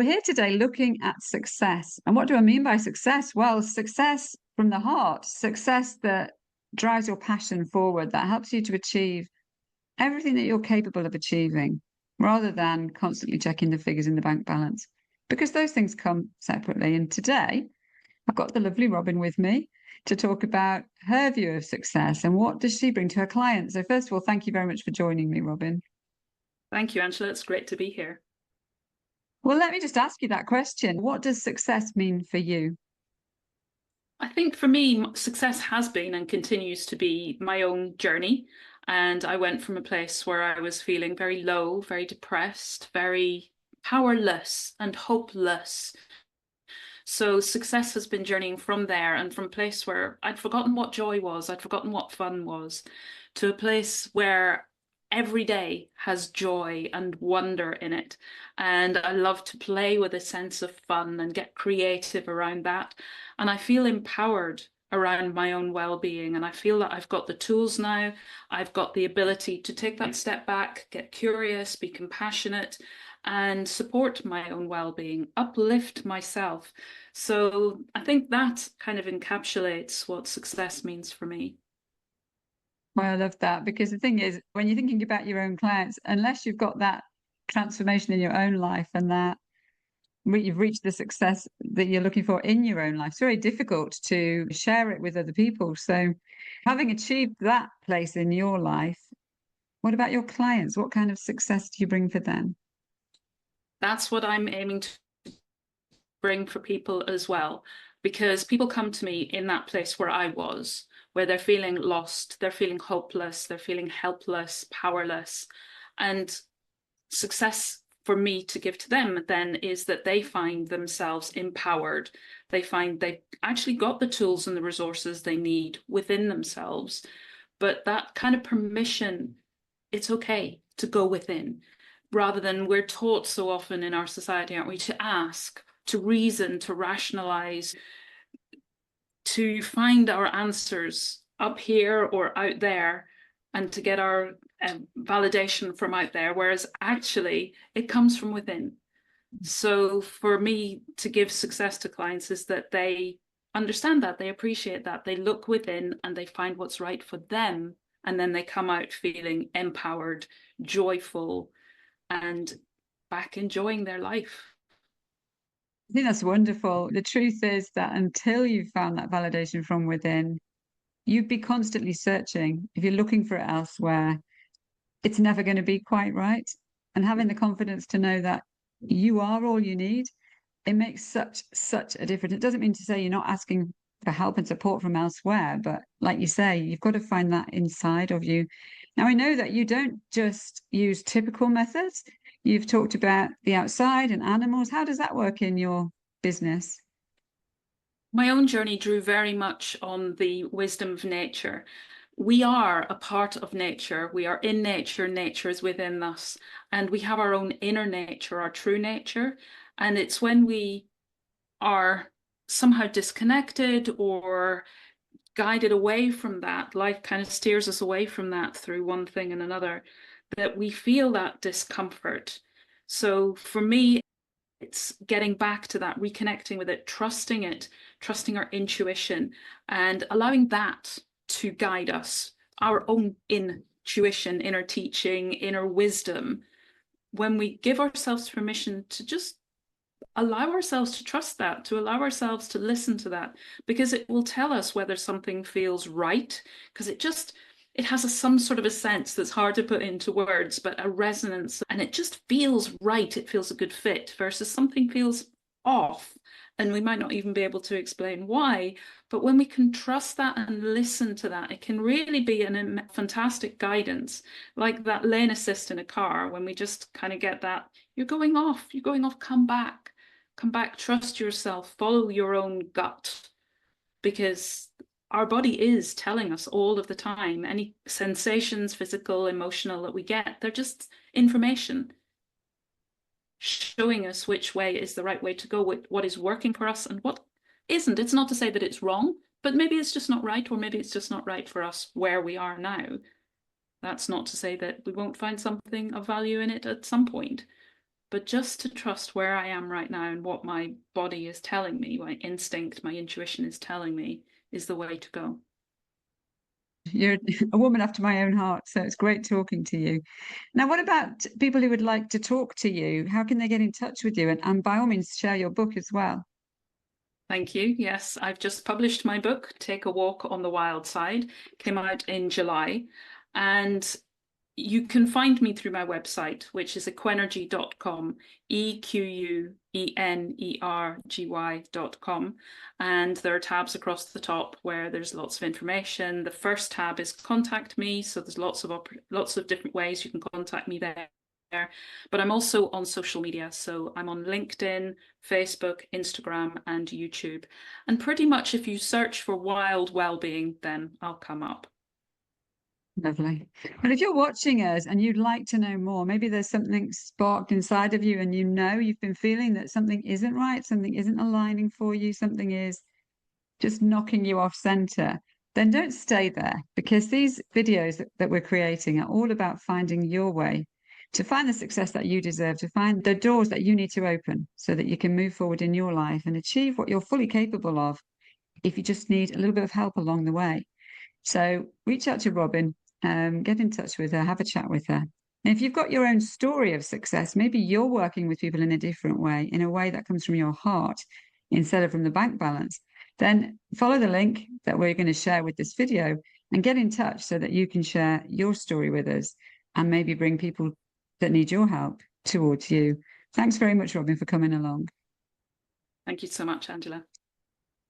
We're here today looking at success. And what do I mean by success? Well, success from the heart, success that drives your passion forward, that helps you to achieve everything that you're capable of achieving, rather than constantly checking the figures in the bank balance, because those things come separately. And today, I've got the lovely Robyn with me to talk about her view of success and what does she bring to her clients. So first of all, thank you very much for joining me, Robyn. Thank you, Angela. It's great to be here. Well, let me just ask you that question. What does success mean for you? I think for me, success has been and continues to be my own journey. And I went from a place where I was feeling very low, very depressed, very powerless and hopeless. So success has been journeying from there and from a place where I'd forgotten what joy was, I'd forgotten what fun was, to a place where every day has joy and wonder in it. And I love to play with a sense of fun and get creative around that. And I feel empowered around my own well-being. And I feel that I've got the tools now. I've got the ability to take that step back, get curious, be compassionate, and support my own well-being, uplift myself. So I think that kind of encapsulates what success means for me. Well, I love that, because the thing is, when you're thinking about your own clients, unless you've got that transformation in your own life and that you've reached the success that you're looking for in your own life, it's very difficult to share it with other people. So, having achieved that place in your life, what about your clients? What kind of success do you bring for them? That's what I'm aiming to bring for people as well, because people come to me in that place where I was, where they're feeling lost, they're feeling hopeless, they're feeling helpless, powerless. And success for me to give to them then is that they find themselves empowered. They find they've actually got the tools and the resources they need within themselves. But that kind of permission, it's okay to go within, rather than we're taught so often in our society, aren't we, to ask, to reason, to rationalize, to find our answers up here or out there, and to get our validation from out there, whereas actually it comes from within. So for me to give success to clients is that they understand that, they appreciate that, they look within and they find what's right for them, and then they come out feeling empowered, joyful, and back enjoying their life. I think that's wonderful. The truth is that until you've found that validation from within, you'd be constantly searching. If you're looking for it elsewhere, it's never going to be quite right. And having the confidence to know that you are all you need, it makes such a difference. It doesn't mean to say you're not asking for help and support from elsewhere, but like you say, you've got to find that inside of you. Now, I know that you don't just use typical methods. You've talked about the outside and animals. How does that work in your business? My own journey drew very much on the wisdom of nature. We are a part of nature. We are in nature. Nature is within us. And we have our own inner nature, our true nature. And it's when we are somehow disconnected or guided away from that, life kind of steers us away from that through one thing and another, that we feel that discomfort. So for me, it's getting back to that, reconnecting with it, trusting our intuition, and allowing that to guide us, our own intuition, inner teaching, inner wisdom. When we give ourselves permission to just allow ourselves to trust that, to allow ourselves to listen to that, because it will tell us whether something feels right, because it has some sort of a sense that's hard to put into words, but a resonance, and it just feels right. It feels a good fit, versus something feels off, and we might not even be able to explain why. But when we can trust that and listen to that, it can really be a fantastic guidance, like that lane assist in a car. When we just kind of get that, you're going off, come back, trust yourself, follow your own gut, because our body is telling us all of the time. Any sensations, physical, emotional, that we get, they're just information showing us which way is the right way to go, what is working for us and what isn't. It's not to say that it's wrong, but maybe it's just not right, or maybe it's just not right for us where we are now. That's not to say that we won't find something of value in it at some point. but just to trust where I am right now and what my body is telling me, my instinct, my intuition is telling me, is the way to go. You're a woman after my own heart, so it's great talking to you. Now, what about people who would like to talk to you? How can they get in touch with you? And by all means, share your book as well. Thank you. Yes, I've just published my book, Take a Walk on the Wild Side, came out in July. And you can find me through my website, which is equenergy.com, EQUENERGY.com. And there are tabs across the top where there's lots of information. The first tab is contact me. So there's lots of different ways you can contact me there. But I'm also on social media. So I'm on LinkedIn, Facebook, Instagram, and YouTube. And pretty much if you search for wild well-being, then I'll come up. Lovely. Well, if you're watching us and you'd like to know more, maybe there's something sparked inside of you and you know you've been feeling that something isn't right, something isn't aligning for you, something is just knocking you off center, then don't stay there, because these videos that we're creating are all about finding your way to find the success that you deserve, to find the doors that you need to open so that you can move forward in your life and achieve what you're fully capable of if you just need a little bit of help along the way. So reach out to Robyn, get in touch with her, have a chat with her. And if you've got your own story of success, maybe you're working with people in a different way, in a way that comes from your heart instead of from the bank balance, then follow the link that we're going to share with this video and get in touch so that you can share your story with us and maybe bring people that need your help towards you. Thanks very much, Robyn, for coming along. Thank you so much, Angela.